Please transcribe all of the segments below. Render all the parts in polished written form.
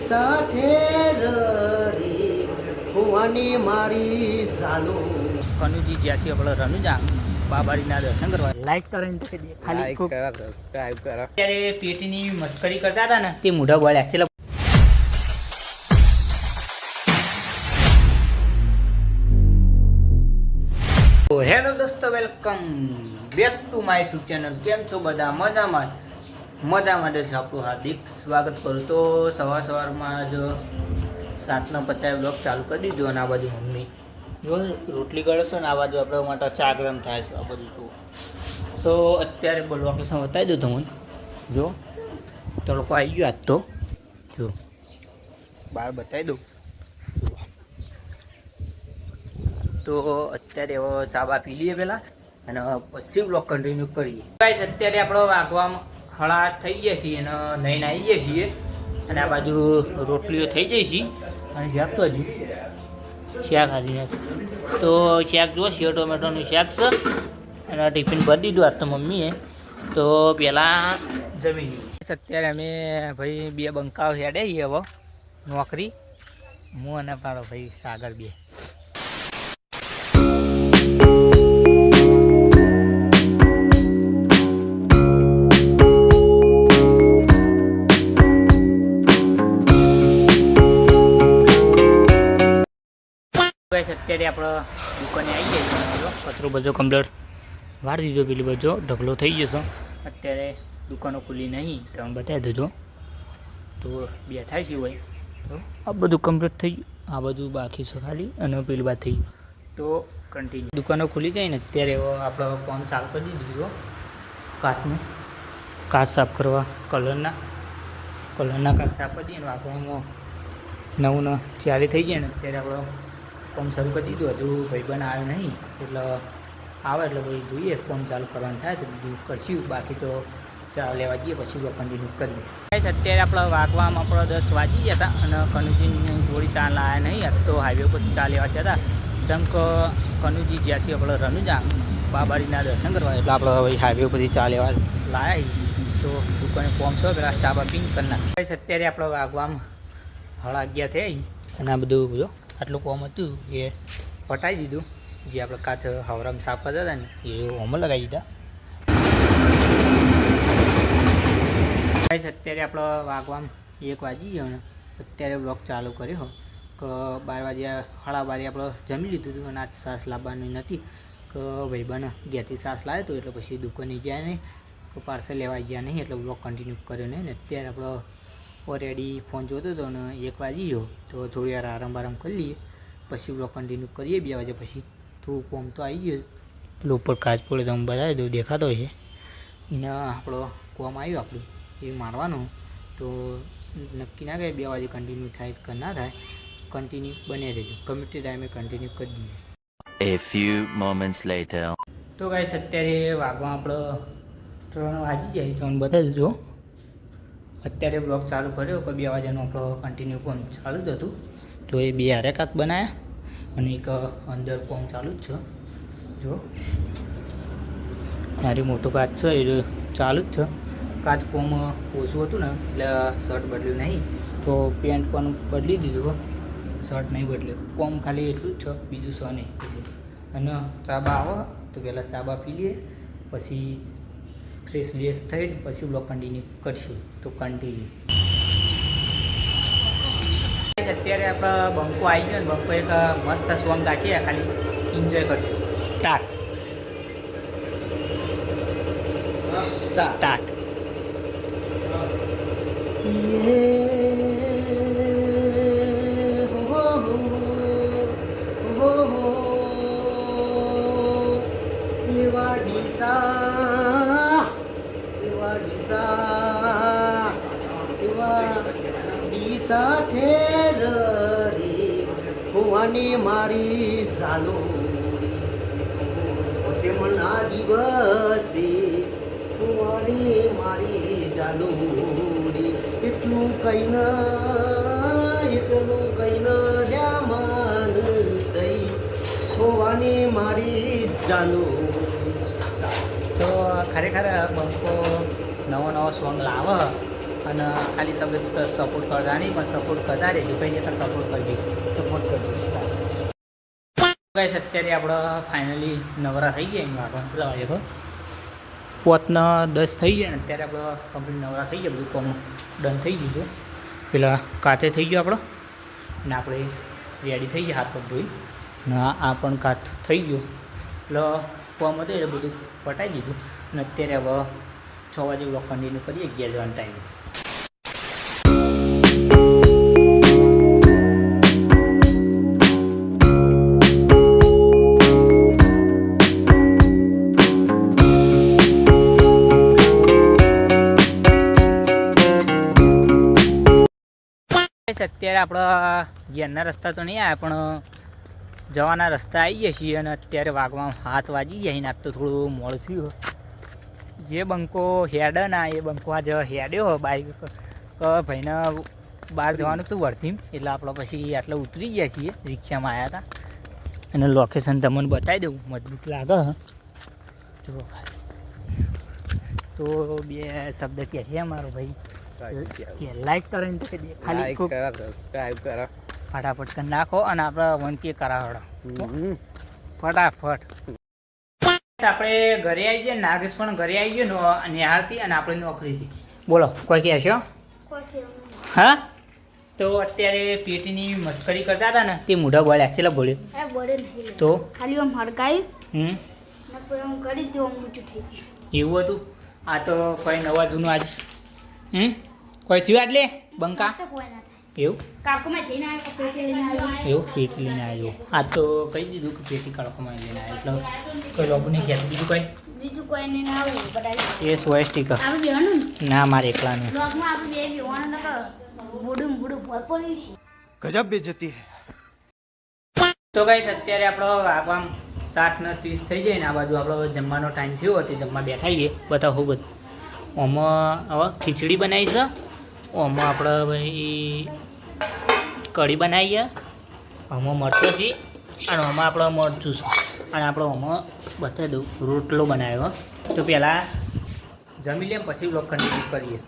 કનુજી જ્યાં છે આપણે રનુજા બાબારીના દર્શન કરવા લાઈક કરીને તો ખાલી અત્યારે પેટીની મસ્કરી કરતા હતા ને તે મોઢા બોલ્યા છે. હેલો દોસ્તો, welcome back to my YouTube channel. કેમ છો બધા? મજામાં જ આપણું હાર્દિક સ્વાગત કરું. તો સવારમાં જ 7:50 બ્લોગ ચાલુ કરી દીધો અને આ બાજુ મમ્મી જો રોટલી કરે છે ને આ બાજુ આપણે માટે ચા ગરમ થાય છે. આ બધું જુઓ. તો અત્યારે બોલો આપણે તમે બતાવી દો તમને. જો તડકો આવી ગયો આજ તો જો બહાર બતાવી દઉં. તો અત્યારે હવે ચા બા પી લઈએ પહેલાં અને પછી બ્લોગ કન્ટિન્યુ કરીએ. ગાઈસ અત્યારે આપણો વાગવામાં 8:30 થઈ ગયા છીએ અને નહીં આવી ગયા છીએ અને આ બાજુ રોટલીઓ થઈ જાય છે અને શાક તો હજી શાક હાજી નથી. તો શાક જુઓ, સેવ ટોમેટોનું શાક છે અને ટિફિન ભરી દીધું આજ તો મમ્મીએ. તો પહેલાં જમી લઈએ. અત્યારે અમે ભાઈ 2 બંકાઓ હેડે છીએ હવે નોકરી, હું અને મારો ભાઈ સાગર બે. અત્યારે આપણે દુકાને આવી જાય છે. કચરો બધો કમ્પ્લીટ વાળી દીધો, પેલી બધો ઢગલો થઈ જશે. અત્યારે દુકાનો ખુલ્લી નહીં તમે બતાવી દેજો. તો બેઠા છીએ ભાઈ. તો આ બધું કમ્પ્લીટ થઈ ગયું, આ બધું બાકી છે ખાલી અને પેલી વાત થઈ. તો કન્ટિન્યુ દુકાનો ખુલી જાય ને અત્યારે આપણે ફોન ચાલુ કરી દીધું. કાચનું કાચ સાફ કરવા, કલરના કાચ સાફ કરી દઈએ ને વાપરવામાં 9 ચાલી થઈ જાય ને અત્યારે આપણે ફોન શરૂ કરી દીધું. હજુ ભાઈબંધ આવ્યો નહીં એટલે આવે એટલે ભાઈ જોઈએ ફોન ચાલુ કરવાનું થાય તો બીજું કરશું. બાકી તો ચા લેવા જઈએ પછી કન્ટિન્યુ કરીએ. અત્યારે આપણે વાગવામાં આપણે 10 વાગી ગયા હતા અને કનુજીની જોડી ચા લાવ્યા નહીં. આજ તો હાઈવે પર ચા લેવા ગયા હતા. જેમ કે કનુજી જ્યાં છીએ આપણે રનુજા બાબારીના દર્શન કરવા એટલે આપણે હવે હાઈવે પરથી ચા લેવા લાવ્યા. તો દુકાને પહોંચો પેલા ચા બા પીને કરી નાખ. અત્યારે આપણે વાગવામાં 11:30 થઈ અને આ બધું બધું આટલું કોમ હતું એ પટાવી દીધું. જે આપણે કાચ હવરામ સાફ કરતા હતા ને એ હોમમાં લગાવી દીધા. અત્યારે આપણે વાગવામાં 1 વાગી ગયો ને અત્યારે બ્લોગ ચાલુ કર્યો કે 12 વાગ્યા 12:30 આપણે જમી લીધું હતું અને આજ સાસ લાવવાની નથી કે ભાઈબંધ ઘેરથી સાસ લાવ્યો હતો એટલે પછી દુકાને ગયા નહીં કે પાર્સલ લેવા ગયા નહીં એટલે બ્લોગ કન્ટિન્યુ કર્યો નહીં. ને અત્યારે આપણે ઓલરેડી ફોન જોતો હતો ને 1 વાગી ગયો તો થોડી વાર આરામ કરી લઈએ પછી બ્લોગ કન્ટિન્યુ કરીએ. 2 વાગ્યા પછી થોડું કોમ તો આવી ગયું. પેલો ઉપર કાચ પડે તો હું બતાવી દઉં, દેખાતો હોય છે એને આપણો કોમ આવ્યું આપણું એ મારવાનું. તો નક્કી ના કહે 2 વાગે કન્ટિન્યુ થાય કે ના થાય, કન્ટિન્યુ બને રહેજો. ગમે તે ટાઈમે કન્ટિન્યુ કરી દઈએ. A few moments later. તો ગાઈસ અત્યારે વાગવા આપણે 3 વાગી જાય તમને બતાવી દઉં. અત્યારે બ્લોગ ચાલુ કર્યો કે 2 વાગ્યાનું આપણો કન્ટિન્યુ કોમ ચાલુ જ હતું. તો એ 2 હારે કાચ બનાવ્યા અને એક અંદર કોમ ચાલુ જ છે. જો મારી મોટું કાચ છે એ ચાલુ જ છે. કાચ કોમ ઓછું હતું ને એટલે શર્ટ બદલ્યું નહીં તો પેન્ટ પણ બદલી દીધું, શર્ટ નહીં બદલ્યું. કોમ ખાલી એટલું જ છે, બીજું છે નહીં. અને ચા બા આવે તો પહેલાં ચા બા પી લઈએ પછી ફ્રેશ બેસ થઈ પછી બ્લોગ કન્ટિન્યુ કરીશું. તો કન્ટિન્યુ. અત્યારે આપણે બંકો આવી ગયો ને બંકો એક મસ્ત સોંગ ગાશે, ખાલી એન્જોય કરજો. સ્ટાર્ટ. મારી સાલોડી પછી મના દિવસે મારી જાલોડી એટલું કઈ ડ્યામાન જઈ હોવાની મારી જાલોડી. તો ખરેખર બંકો નવો સોંગ લાવે અને ખાલી તમે સપોર્ટ કરતા નહીં પણ સપોર્ટ કરતા રહેજો કંઈ નહીં સપોર્ટ કરજો સપોર્ટ કરજો ગાઈસ અત્યારે આપણે ફાઇનલી નવરા થઈ ગયા એનું આગળ કેટલા વાગે ખબર 9:10 થઈ ગયા ને અત્યારે આપણે કમ્પ્લીટ નવરા થઈ ગયા બધું કોમ ડન થઈ ગયું છે પેલા કાતે થઈ ગયો આપણો અને આપણે રેડી થઈ ગયા હાથ પગ ધોઈ ને આ પણ કાત થઈ ગયો એટલે કોમ હતું એટલે બધું પટાઈ દીધું અને અત્યારે હવે 6 વાગે બ્લોક કન્ટિન્યુ કરીએ 11 જવાનો ટાઈમે અત્યારે આપણા ઘેરના રસ્તા તો નહીં આવ્યા પણ જવાના રસ્તા આવી ગયા છીએ અને અત્યારે વાગવામાં 7 વાગી ગયા ને આજ તો થોડું મોડું થયું જે બંકો હેડે ના એ બંકો આજે હેડ્યો બાઇક ભાઈને બહાર જવાનું હતું વર્ધીમ એટલે આપણે પછી આટલા ઉતરી ગયા છીએ રિક્ષામાં આવ્યા હતા અને લોકેશન તમને બતાવી દઉં મજબૂત લાગે જો તો બે શબ્દ કહે છે મારો ભાઈ કે લાઈક કરો ને તો ખાલી ફટાફટ કરી નાખો અને આપણે 1K કરાવડો ફટાફટ આપણે ઘરે આવી ગયા નાગેશ પણ ઘરે આવી ગયો નિહાળથી અને આપણે નોકરીથી બોલો કોઈ કહે છો હા તો અત્યારે પેટીની મસ્કરી કરતા હતા ને તે મોઢા બોલ્યા ચેલા બોલ્યો તો ખાલી આમ હડકાયું કરી દો ઊંચું થઈ ગયું એવું હતું આ તો કોઈ નવા જૂનું આજ કોઈ થયું આટલે બંકા તો કોઈ ના થાય એવું કાકુમાં જઈને આવ્યો પેટી લઈને આવ્યો એવું પેટી લઈને આવ્યો આ તો કહી દીધું કે પેટી કાળકોમાં લઈને આવ્યો એટલે કોઈ લોકોને કહેતું બીજું કોઈ બીજું કોઈ ને ના આવે બધા એ સોય સ્ટીકર આપણે બેવાનું ના મારે એકલાનું બ્લોગમાં આપણે બે બેવાનું નકર બુડું ભર પડ્યું છે ગજબ બેજતી તો ગાઈસ અત્યારે આપણો વાગવામ 7:30 થઈ જાય ને આ બાજુ આપણો જમવાનો ટાઈમ થયો હતો જમવા બેઠા છીએ બતાવો બધું આમાં હવે ખીચડી બનાવી છે આમાં આપણે ભાઈ કઢી બનાવી છે આમાં મરચો છે અને આમાં આપણે મરચું છે અને આપણે આમાં બતાવી દઉં રોટલો બનાવ્યો તો પહેલાં જમી લઈએ પછી બ્લોગ કન્ટિન્યુ કરીએ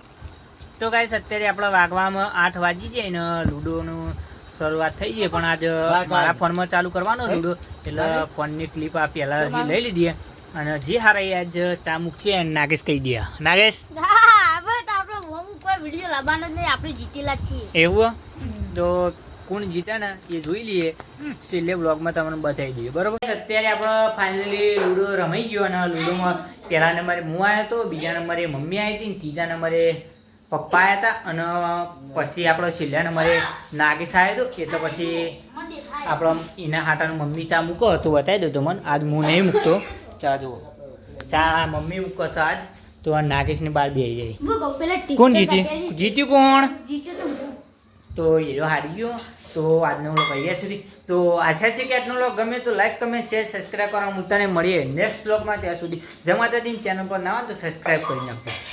તો ગાઈસ અત્યારે આપણે વાગવામાં 8 વાગી જાય ને લૂડોનું શરૂઆત થઈ ગઈ પણ આજ મારા ફોનમાં ચાલુ કરવાનો લૂડો એટલે ફોનની ક્લિપ આ પહેલાં લઈ લીધી અને જે હારા આજ ચા મૂકશે નાગેશ કહી દે નાગેશ કોઈ વિડીયો લાવવાનો નહીં આપણે જીતેલા જ છીએ એવું તો કોણ જીતે ને એ જોઈ લઈએ છેલ્લે બ્લોગમાં તમને બતાવી દઈએ બરાબર અત્યારે આપણે ફાઇનલી લૂડો રમાઈ ગયો અને લૂડોમાં પહેલા નંબરે હું આવ્યો હતો બીજા નંબરે મમ્મી આવી હતી ત્રીજા નંબરે પપ્પા આવ્યા હતા અને પછી આપણો છેલ્લા નંબરે નાગેશ આવ્યો હતો એટલે પછી આપણો એના હાટાનું મમ્મી ચા મૂકો તો બતાવી દો તો મને આજ હું નહીં મૂકતો ચા જુઓ ચા મમ્મી મૂકો છે આજ તો આ નાગેશની બાર બે આવી જાય કોણ જીત્યું જીત્યું કોણ તો હીરો હારી ગયો તો આજનો વ્લોગ અહીંયા સુધી તો આશા છે કે આજનો વ્લોગ ગમે તો લાઈક કમેન્ટ શેર સબસ્ક્રાઈબ કરવા મૂકતા ને મળીએ નેક્સ્ટ વ્લોગમાં ત્યાં સુધી જય માતાજી ચેનલ પર ના હોય તો સબસ્ક્રાઈબ કરી નાખજો